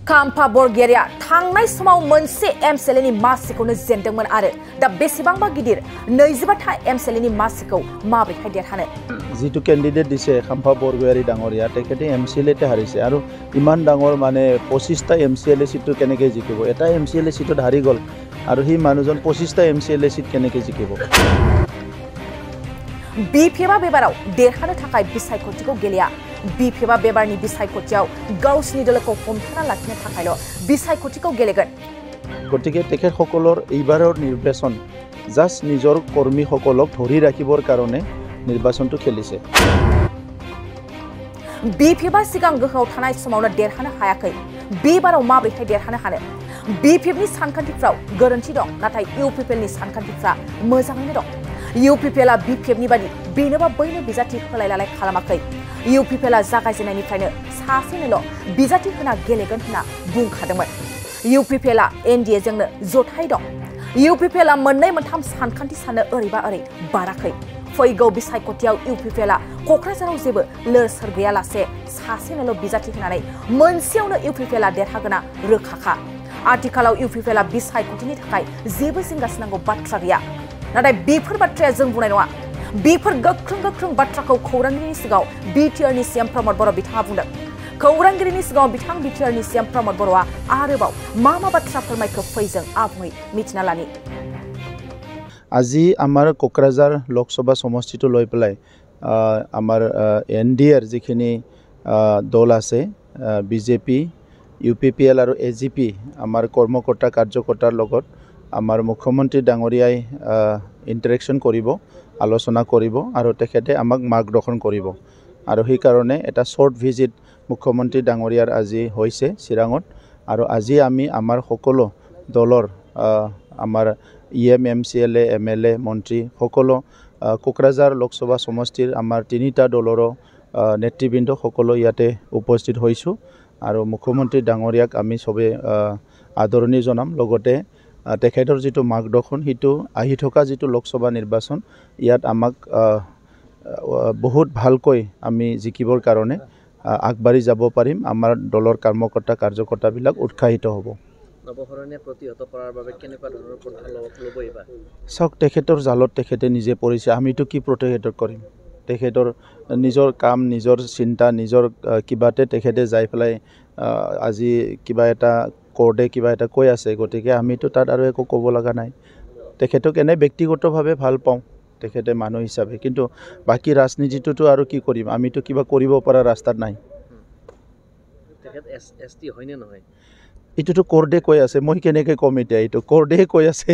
Kampa Borgeria थांनाय समाव मोनसे एमसीएलनि मासिखौनो जेनदोंमोन आरो दा बेसेबांबा गिदिर 25था एमसीएलनि मासिखौ माब्रैहाय देरहानो जितु कैंडिडेट दिसे खाम्फा बरगयारी डांगरिया तेखेते एमसीएलते हारिसे आरो इमान डांगर माने 25टा एमसीएल सीटु केनेके जिकिबो एटा एमसीएल सीटत हारि गल आरो हि मानुजन 25टा एमसीएल सीट केनेके जिकिबो बिपिएफआ बेबाराव देरहानो थाखाय बिसायख'थिखौ गेलेया बिपिएफआ बेबारनि बिसायख'थियाव गावसिनि दलखौ हमथाना लाखिनो थाखायल' बिसायख'थिखौ गेलेगोन गतिके तेखेतসকলৰ এইবাৰৰ নিৰ্বাচন জাষ্ট নিজৰ কৰ্মীসকলক ধৰি ৰাখিবৰ কাৰণে নিৰ্বাচনটো খেলিছে बिपिएफआ सिगां गोहोआव थानाय समावनो देरहानो हायाखै बेबाराव माब्रैहाय देरहानो हानो बिपिएफनि सानखान्थिफ्राव गोरोन्थि दं नाथाय इउपिपिएलनि सानखान्थिफ्रा मोजाङैनो दं इउपिपिएलआ बिपिएफनि बादि बेनोबा बैनो बिजाथि होलायलाय खालामाखै इउपिपिएलआ जागायजेननायनिफ्रायनो सासेनोल' बिजाथि होना गेलेगोन होनना बुंखादोंमोन इउपिपिएलआ एनडिएजोंनो जथाय दं इउपिपिएलआ मोननै मोनथाम सानखान्थि साननो ओरैबा ओरै बाराखै फैगौ बिसायख'थियाव इउपिपिएलआ क'क्राझाराव जेबो लोरसोर गैयालासे सासेनोल' बिजाथि होनानै मोनसेयावनो इउपिपिएलआ देरहागोना रोखाखा आथिखालाव इउपिपिएलआ बिसायख'थिनि थाखाय जेबो जिंगासिनांगौ बाथ्रा गैया नाथाय बेफोर बाथ्राया जों बुंनाय नङा बेफोर गोख्रों बाथ्राखौ खौरांगिरिनि सिगाङाव बिटिआरनि सीएम प्रमद बर' बिथाङा बुंदों खौरांगिरिनि सिगाङाव बिथां बिटिआरनि सीएम प्रमद बर'आ आरोबाव मा बाथ्रा फोरमायखो फैजों आबुङै मिथिना लानि আজি আমাৰ কোকৰাঝাৰ লোকসভা সমষ্টিটো লৈ পেলাই আমাৰ এনডিএৰ যিখিনি দল আছে বিজেপি ইউপিপিএল আৰু এজিপি আমাৰ কৰ্মকৰ্তা কাৰ্যকৰ্তাৰ লগত আমাৰ মুখ্যমন্ত্ৰী ডাঙৰীয়াই ইন্টাৰেকশন কৰিব আলোচনা কৰিব আৰু তেখেতে আমাক মাৰ্গদৰ্শন কৰিব আৰু সেই কাৰণে এটা শৰ্ট ভিজিট মুখ্যমন্ত্ৰী ডাঙৰীয়াৰ আজি হৈছে চিৰাঙত আৰু আজি আমি আমাৰ সকলো দলৰ আমাৰ ইএম এমসিএলএ এমএলএ মন্ত্ৰী সকলো কোকৰাঝাৰ লোকসভা সমষ্টিৰ আমাৰ তিনিটা দলৰ নেতৃবৃন্দ সকলো ইয়াতে উপস্থিত হৈছো আৰু মুখ্যমন্ত্ৰী ডাঙৰীয়াক আমি সবে আদৰণি জনাম লগতে তেখেতৰ যেটো মাৰ্গদৰ্শন হিটো আহি থকা যেটো লোকসভা নিৰ্বাচন ইয়াত আমাক বহুত ভালকৈ আমি জিকিবৰ কাৰণে আগবাঢ়ি যাব পাৰিম আমাৰ দলৰ কৰ্মকৰ্তা কাৰ্যকৰ্তা বিলাক উৎসাহিত হ'ব নবহৰণে প্ৰতিহত কৰাৰ বাবে কেনেকুৱা ধৰণৰ পদক্ষেপ ল'ব এবাৰ সক তেখেতৰ জালত তেখেতে নিজে পৰিছে আমিতো কি প্ৰতিহত কৰিম তেখেতৰ নিজৰ কাম নিজৰ চিন্তা নিজৰ কিবাতে তেখেতে যাই পেলাই আজি কিবা এটা কোডে কিবা এটা কৈ আছে গতিকে আমিতো তাত আৰু একো ক'ব লগা নাই তেখেতক এনে ব্যক্তিগতভাৱে ভাল পাওঁ তেখেতে মানুহ হিচাপে কিন্তু বাকি ৰাজনীতিটো আৰু কি কৰিম আমিতো কিবা কৰিব পৰা ৰাস্তাত নাই তেখেত এসটি হয়নে নহয় ইটোটো কোডে কৈ আছে মই কেনেকৈ কম এতিয়া ইটো কোডে কৈ আছে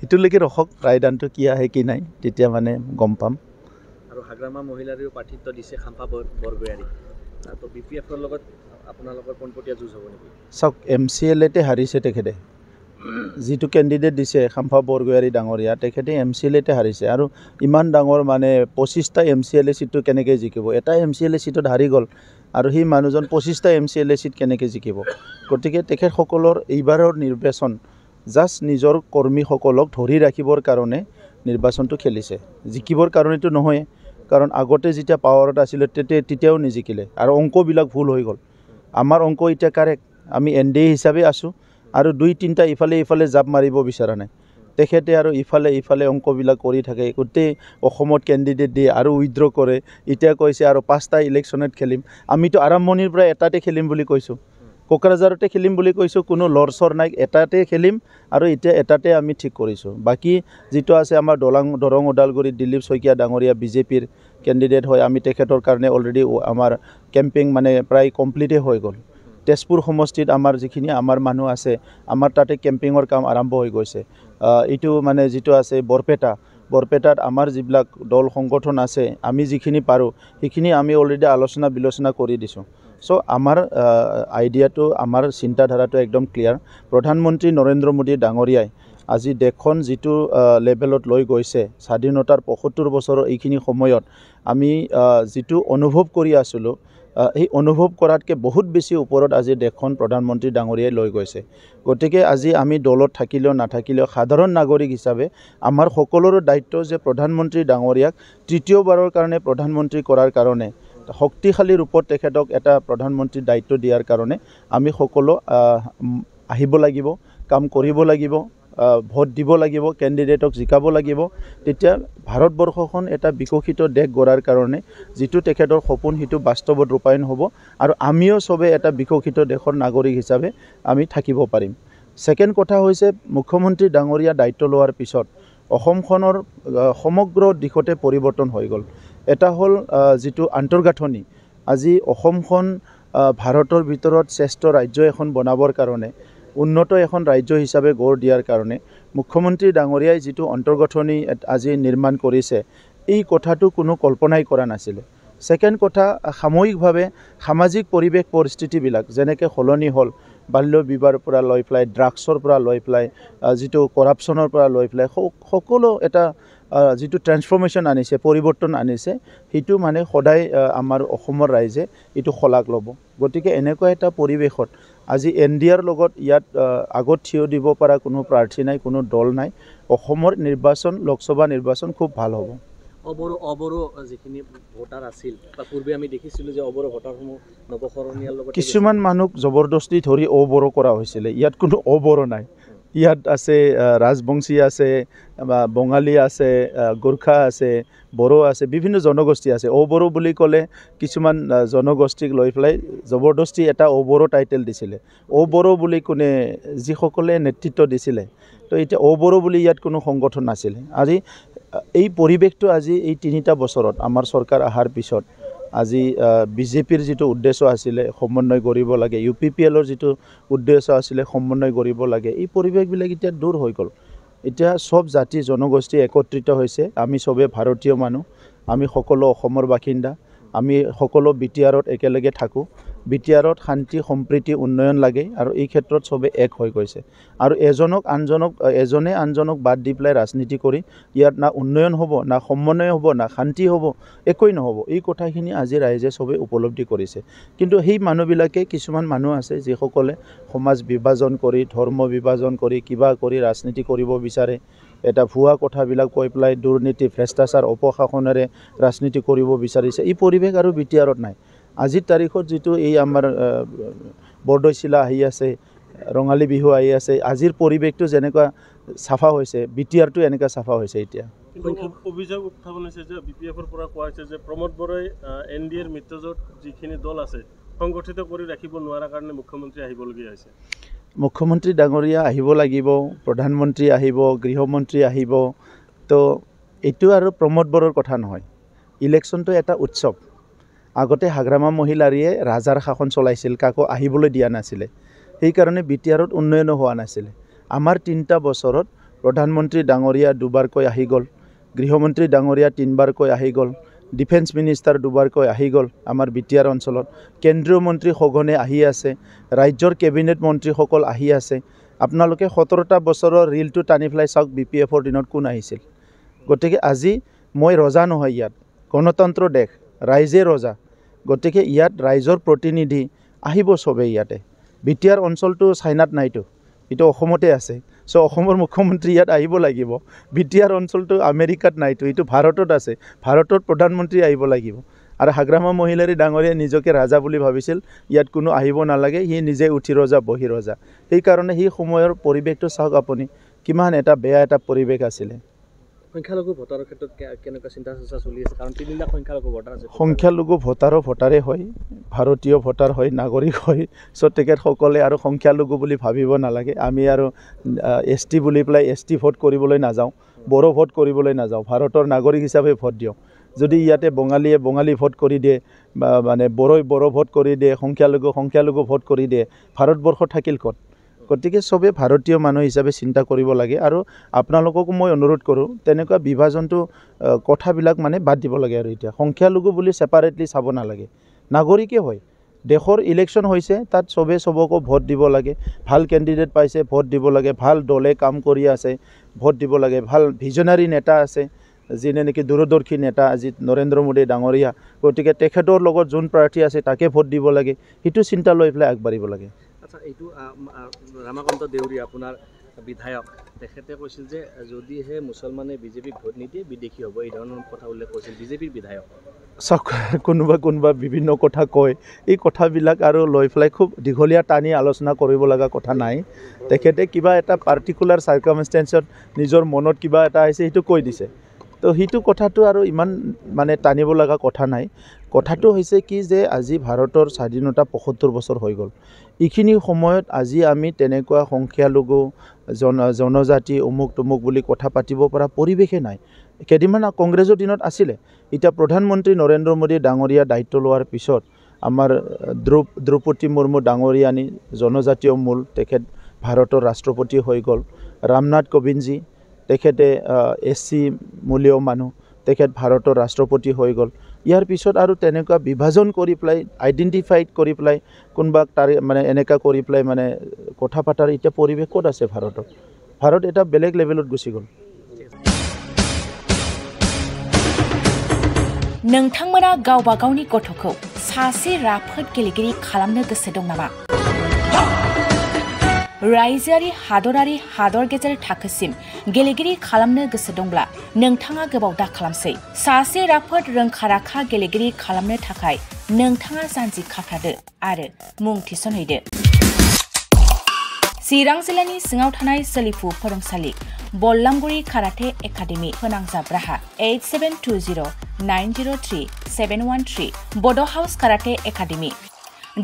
ইটোলৈকে ৰখক ৰায়দানটো কি আহে কি নাই তেতিয়া মানে গম পাম আৰু হাগ্ৰামা মহিলাৰো প্ৰাৰ্থিত্ব দিছে খাম্পা বৰগয়াৰী তো বিপিএফৰ লগত আপোনালোকৰ পোনপটীয়া যুঁজ হ'ব নেকি সক এমসিএলতে হাৰিছে তেখেতে যেটো ক্যান্ডিডেট দিছে খাম্পা বৰগয়াৰী ডাঙৰীয়া তেখেতে এমসিএলতে হাৰিছে আৰু ইমান ডাঙৰ মানে 25টা এমসিএল সিটটো কেনেকৈ জিকিব এটা এমসিএল সিটত হাৰি গল আৰু হি মানুহজন 25টা এমসিএল সিট কেনেকৈ জিকিব গতিকে তেখেতসকলৰ এইবাৰৰ নিৰ্বাচন জাষ্ট নিজৰ কৰ্মীসকলক ধৰি ৰাখিবৰ কাৰণে নিৰ্বাচনটো খেলিছে জিকিবৰ কাৰণেটো নহয় কাৰণ আগতে যেতিয়া পাৱাৰত আছিল তেতিয়াও নিজিকিলে আৰু অংকবিলাক ভুল হৈ গল আমাৰ অংক এটা কাৰেক্ট আমি এনডিএ হিচাপে আছো আৰু দুই তিনটা ইফালে জাপ মাৰিব বিচৰা নাই তেখেতে আৰু ইফালে অংকবিলাক কৰি থাকে গোটেই অসমত ক্যান্ডিডেট দিয়ে আৰু উইথড্ৰ কৰে এতিয়া কৈছে আৰু 5টা ইলেকশ্যনত খেলিম আমিতো আৰম্ভণিৰ পৰা এটাতে খেলিম বুলি কৈছো কোকৰাঝাৰতে খেলিম বুলি কৈছো কোনো লৰছৰ নাই এটাতে খেলিম আৰু এতিয়া এটাতে আমি ঠিক কৰিছো বাকি যেটো আছে আমাৰ দৰং ওদালগুৰি দিলীপ শইকীয়া ডাঙৰীয়া বিজেপিৰ ক্যান্ডিডেট হয় আমি তেখেতৰ কাৰণে অলৰেডি আমাৰ কেম্পিং মানে প্ৰায় কমপ্লিটে হৈ গল তেজপুৰ সমষ্টিত আমাৰ যিখিনি আমাৰ মানুহ আছে আমাৰ তাতে কেম্পিংৰ কাম আৰম্ভ হৈ গৈছে ইটো মানে যেটো আছে বৰপেটাত আমাৰ যিবিলাক দল সংগঠন আছে আমি যিখিনি পাৰো সেইখিনি আমি অলৰেডি আলোচনা বিলোচনা কৰি দিছো সো আমাৰ আইডিয়াটো আমাৰ চিন্তাধাৰাটো একদম ক্লিয়াৰ প্ৰধানমন্ত্ৰী নৰেন্দ্ৰ মোদী ডাঙৰীয়াই আজি দেশখন যেটো লেভেলত লৈ গৈছে স্বাধীনতাৰ ৭৫ বছৰৰ এইখিনি সময়ত আমি যেটো অনুভৱ কৰি আছিলো এই অনুভৱ কৰাতকে বহুত বেছি ওপৰত আজি দেশখন প্ৰধানমন্ত্ৰী ডাঙৰীয়াই লৈ গৈছে গতিকে আজি আমি দলত থাকিলেও নাথাকিলেও সাধাৰণ নাগৰিক হিচাপে আমাৰ সকলোৰে দায়িত্ব যে প্ৰধানমন্ত্ৰী ডাঙৰীয়াক তৃতীয়বাৰৰ কাৰণে প্ৰধানমন্ত্ৰী কৰাৰ কাৰণে শক্তিশালী ৰূপত তেখেতক এটা প্ৰধানমন্ত্ৰীৰ দায়িত্ব দিয়াৰ কাৰণে আমি সকলো আহিব লাগিব, কাম কৰিব লাগিব, ভোট দিব লাগিব, কেণ্ডিডেটক জিকাব লাগিব। তেতিয়া ভাৰতবৰ্ষখন এটা বিকশিত দেশ গঢ়াৰ কাৰণে যিটো তেখেতৰ সপোন সেইটো বাস্তৱত ৰূপায়ণ হ'ব আৰু আমিও চবে এটা বিকশিত দেশৰ নাগৰিক হিচাপে আমি থাকিব পাৰিম। ছেকেণ্ড কথা হৈছে মুখ্যমন্ত্ৰী ডাঙৰীয়া দায়িত্ব লোৱাৰ পিছত অসমখনৰ সমগ্ৰ দিশতে পৰিৱৰ্তন হৈ গ'ল। এটা হ'ল যিটো আন্তঃগাঁথনি, আজি অসমখন ভাৰতৰ ভিতৰত শ্ৰেষ্ঠ ৰাজ্য এখন বনাবৰ কাৰণে, উন্নত এখন ৰাজ্য হিচাপে গঢ় দিয়াৰ কাৰণে মুখ্যমন্ত্ৰী ডাঙৰীয়াই যিটো অন্তৰ্গাঁথনি আজি নিৰ্মাণ কৰিছে, এই কথাটো কোনো কল্পনাই কৰা নাছিলে। ছেকেণ্ড কথা, সাময়িকভাৱে সামাজিক পৰিৱেশ পৰিস্থিতিবিলাক যেনেকৈ সলনি হ'ল, বাল্য বিবাহৰ পৰা লৈ পেলাই, ড্ৰাগছৰ পৰা লৈ পেলাই, যিটো কৰাপশ্যনৰ পৰা লৈ পেলাই সকলো এটা যিটো ট্ৰেন্সফৰ্মেশ্যন আনিছে, পৰিৱৰ্তন আনিছে, সেইটো মানে সদায় আমাৰ অসমৰ ৰাইজে এইটো শলাগ ল'ব। গতিকে এনেকুৱা এটা পৰিৱেশত আজি NDAৰ লগত ইয়াত আগত থিয় দিব পৰা কোনো প্ৰাৰ্থী নাই, কোনো দল নাই। অসমৰ নিৰ্বাচন, লোকসভা নিৰ্বাচন খুব ভাল হ'ব। অবড়ো যিখিনি ভোটাৰ আছিল বা পূৰ্বে আমি দেখিছিলোঁ যে অবড়ো ভোটাৰসমূহ নৱশৰণীয়াৰ লগত কিছুমান মানুহক জবৰদস্তি ধৰি অবড়ো কৰা হৈছিলে। ইয়াত কোনো অবড়ো নাই। ইয়াত আছে ৰাজবংশী আছে, বঙালী আছে, গোৰ্খা আছে, বড়ো আছে, বিভিন্ন জনগোষ্ঠী আছে। অবড়ো বুলি ক'লে কিছুমান জনগোষ্ঠীক লৈ পেলাই জবৰদস্তি এটা অবড়ো টাইটেল দিছিলে। অবড়ো বুলি কোনে যিসকলে নেতৃত্ব দিছিলে, তো এতিয়া অবড়ো বুলি ইয়াত কোনো সংগঠন নাছিলে। আজি এই পৰিৱেশটো আজি এই 3টা বছৰত আমাৰ চৰকাৰ অহাৰ পিছত আজি বিজেপিৰ যিটো উদ্দেশ্য আছিলে সমন্বয় কৰিব লাগে, UPPLৰ যিটো উদ্দেশ্য আছিলে সমন্বয় কৰিব লাগে, এই পৰিৱেশবিলাক এতিয়া দূৰ হৈ গ'ল। এতিয়া সব জাতি জনগোষ্ঠী একত্ৰিত হৈছে। আমি সবে ভাৰতীয় মানুহ, আমি সকলো অসমৰ বাসিন্দা, আমি সকলো BTRত একেলগে থাকোঁ। BTRত শান্তি, সম্প্ৰীতি, উন্নয়ন লাগে আৰু এই ক্ষেত্ৰত সবে এক হৈ গৈছে। আৰু এজনে আনজনক বাদ দি পেলাই ৰাজনীতি কৰি ইয়াত না উন্নয়ন হ'ব, না সমন্বয় হ'ব, না শান্তি হ'ব, একোৱেই নহ'ব। এই কথাখিনি আজি ৰাইজে সবে উপলব্ধি কৰিছে। কিন্তু সেই মানুহবিলাকে, কিছুমান মানুহ আছে যিসকলে সমাজ বিভাজন কৰি, ধৰ্ম বিভাজন কৰি, কিবা কৰি ৰাজনীতি কৰিব বিচাৰে। এটা ভুৱা কথাবিলাক কৈ পেলাই দুৰ্নীতি, ভ্ৰষ্টাচাৰ, অপশাসনেৰে ৰাজনীতি কৰিব বিচাৰিছে। এই পৰিৱেশ আৰু BTRত নাই। আজিৰ তাৰিখত যিটো এই আমাৰ বৰদৈচিলা আহি আছে, ৰঙালী বিহু আহি আছে, আজিৰ পৰিৱেশটো যেনেকুৱা চাফা হৈছে, BTRটো এনেকুৱা চাফা হৈছে। এতিয়া অভিযোগ উত্থাপন হৈছে যে BPFৰ পৰা কোৱা হৈছে যে প্ৰমোদ বৰাই NDAৰ মিত্ৰজোঁট যিখিনি দল আছে সংগঠিত কৰি ৰাখিব নোৱাৰাৰ কাৰণে মুখ্যমন্ত্ৰী আহিবলগীয়া হৈছে। মুখ্যমন্ত্ৰী ডাঙৰীয়া আহিব লাগিব, প্ৰধানমন্ত্ৰী আহিব, গৃহমন্ত্ৰী আহিব। তো এইটো আৰু প্ৰমোদ বৰৰ কথা নহয়। ইলেকশ্যনটো এটা উৎসৱ। আগতে হাগ্ৰামা মহিলাৰীয়ে ৰাজাৰ শাসন চলাইছিল, কাকো আহিবলৈ দিয়া নাছিলে। সেইকাৰণে BTRত উন্নয়নো হোৱা নাছিলে। আমাৰ 3টা বছৰত প্ৰধানমন্ত্ৰী ডাঙৰীয়া 2বাৰকৈ আহি গ'ল, গৃহমন্ত্ৰী ডাঙৰীয়া 3বাৰকৈ আহি গ'ল, ডিফেন্স মিনিষ্টাৰ 2বাৰকৈ আহি গ'ল আমাৰ BTR অঞ্চলত, কেন্দ্ৰীয় মন্ত্ৰী সঘনে আহি আছে, ৰাজ্যৰ কেবিনেট মন্ত্ৰীসকল আহি আছে। আপোনালোকে 17টা বছৰৰ ৰিলটো টানি পেলাই চাওক, BPFৰ দিনত কোন আহিছিল। গতিকে আজি মই ৰজা নহয়, ইয়াত গণতন্ত্ৰ দেশ, ৰাইজে ৰজা। গতিকে ইয়াত ৰাইজৰ প্ৰতিনিধি আহিব চবেই ইয়াতে। BTR অঞ্চলটো চাইনাত নাইতো, এইটো অসমতে আছে। চ' অসমৰ মুখ্যমন্ত্ৰী ইয়াত আহিব লাগিব। BTR অঞ্চলটো আমেৰিকাত নাইতো, এইটো ভাৰতত আছে। ভাৰতত প্ৰধানমন্ত্ৰী আহিব লাগিব। আৰু হাগ্ৰামা মহিলাৰী ডাঙৰীয়াই নিজকে ৰাজা বুলি ভাবিছিল, ইয়াত কোনো আহিব নালাগে, সি নিজে উঠি ৰজা, বহি ৰজা। সেইকাৰণে সেই সময়ৰ পৰিৱেশটো চাওক আপুনি, কিমান এটা বেয়া এটা পৰিৱেশ আছিলে। সংখ্যালঘু ভোটাৰৰ ক্ষেত্ৰত কেনেকুৱা চিন্তা চৰ্চা চলি আছে? কাৰণ 3 লাখ সংখ্যালঘু ভোটাৰ আছে। সংখ্যালঘু ভোটাৰে হয়, ভাৰতীয় ভোটাৰ হয়, নাগৰিক হয়। চ' তেখেতসকলে আৰু সংখ্যালঘু বুলি ভাবিব নালাগে। আমি আৰু ST বুলি পেলাই ST ভোট কৰিবলৈ নাযাওঁ, বড়ো ভোট কৰিবলৈ নাযাওঁ। ভাৰতৰ নাগৰিক হিচাপে ভোট দিওঁ। যদি ইয়াতে বঙালীয়ে বঙালী ভোট কৰি দিয়ে, বা মানে বড়োই বড়ো ভোট কৰি দিয়ে, সংখ্যালঘু ভোট কৰি দিয়ে, ভাৰতবৰ্ষ থাকিল ক'ত? গতিকে চবে ভাৰতীয় মানুহ হিচাপে চিন্তা কৰিব লাগে। আৰু আপোনালোককো মই অনুৰোধ কৰোঁ, তেনেকুৱা বিভাজনটো কথাবিলাক মানে বাদ দিব লাগে। আৰু এতিয়া সংখ্যালঘু বুলি ছেপাৰেটলি চাব নালাগে, নাগৰিকে হয়। দেশৰ ইলেকশ্যন হৈছে, তাত চবে চবকো ভোট দিব লাগে। ভাল কেণ্ডিডেট পাইছে, ভোট দিব লাগে। ভাল দলে কাম কৰি আছে, ভোট দিব লাগে। ভাল ভিজনাৰী নেতা আছে, যিনে নেকি দূৰদৰ্শী নেতা আজি নৰেন্দ্ৰ মোদী ডাঙৰীয়া। গতিকে তেখেতৰ লগত যোন প্ৰাৰ্থী আছে তাকে ভোট দিব লাগে। সেইটো চিন্তা লৈ পেলাই আগবাঢ়িব লাগে। আচ্ছা, এইটো ৰামাকান্ত দেউৰী আপোনাৰ বিধায়ক, তেখেতে কৈছিল যে যদিহে মুছলমানে বিজেপিক ভোট নিদিয়ে বিদেশী হ'ব, এই ধৰণৰ কথা উল্লেখ কৰিছিল বিজেপিৰ বিধায়ক। চাওক কোনোবা বিভিন্ন কথা কয় এই কথাবিলাক আৰু লৈ পেলাই খুব দীঘলীয়া টানি আলোচনা কৰিব লগা কথা নাই তেখেতে কিবা এটা পাৰ্টিকুলাৰ চাৰ্কামষ্টেঞ্চত নিজৰ মনত কিবা এটা আহিছে সেইটো কৈ দিছে তো সেইটো কথাটো আৰু ইমান মানে টানিব লগা কথা নাই কথাটো হৈছে কি যে আজি ভাৰতৰ স্বাধীনতা ৭৫ বছৰ হৈ গ'ল এইখিনি সময়ত আজি আমি তেনেকুৱা সংখ্যালঘু জনজাতি অমুক তমুক বুলি কথা পাতিব পৰা পৰিৱেশে নাই কেইদিনমান কংগ্ৰেছৰ দিনত আছিলে এতিয়া প্ৰধানমন্ত্ৰী নৰেন্দ্ৰ মোদী ডাঙৰীয়া দায়িত্ব লোৱাৰ পিছত আমাৰ দ্ৰৌপদী মুৰ্মু ডাঙৰীয়ানী জনজাতীয় মূল তেখেত ভাৰতৰ ৰাষ্ট্ৰপতি হৈ গ'ল ৰামনাথ কোবিন্দজী তেখেতে SC মূলীয় মানুহ তেখেত ভাৰতৰ ৰাষ্ট্ৰপতি হৈ গ'ল ইয়াৰ পিছত আৰু তেনেকুৱা বিভাজন কৰি পেলাই আইডেণ্টিফাইড কৰি পেলাই কোনোবাক তাৰ মানে এনেকুৱা কৰি পেলাই মানে কথা পাতাৰ এতিয়া পৰিৱেশ ক'ত আছে ভাৰত এটা বেলেগ লেভেলত গুচি গ'ল नोंथांमोना गावबा गावनि गथ'खौ सासे राफोद गेलेगिरि खालामनो गोसो दं नामा? रायजोआरि हादरारि हादर गेजेर थाखोसिम गेलेगिरि खालामनो गोसो दंब्ला नोंथाङा गोबाव दा खालामसै सासे राफोद रोंखा-राखा गेलेगिरि खालामनो थाखाय नोंथाङा जानजि खाफ्रादो आरो मुं थिसनहैदो चिरां जिल्लानि सिङाव थानाय सोलिफु फोरोंसालि बल्लामगुरि काराटे एकाडेमि फोनांजाब राहा 8720903713 बड' हाउस काराटे एकाडेमि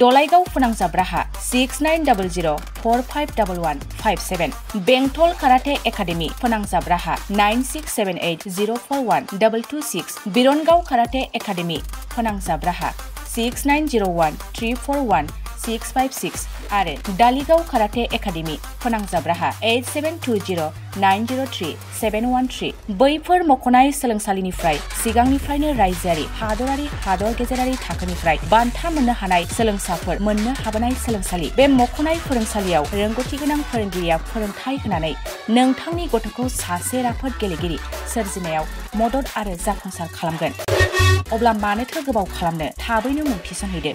दलाइगाव फोनांजाब राहा 6900451157 बेंटल काराटे एकाडेमि फोनांजाब राहा 9678041226 बिरनगाव काराटे एकाडेमि फोनांजाब राहा 6901341656 आरो डालिगाव काराटे एकाडेमि फोनांजाब राहा 8720903713 बैफोर मख'नाय सोलोंसालिनिफ्राय सिगांनिफ्रायनो रायजोआरि हादरारि हादर गेजेरारि थाखोनिफ्राय बान्था मोननो हानाय सोलोंसाफोर मोननो हाबोनाय सोलोंसालि बे मख'नाय फोरोंसालियाव रोंगौथि गोनां फोरोंगिरिया फोरोंथाय होनानै नोंथांनि गथ'खौ सासे राफोद गेलेगिरि सोरजिनायाव मदद आरो जाफुंसार खालामगोन अब्ला मानोथो गोबाव खालामनो थाबैनो मुं थिसनहैदो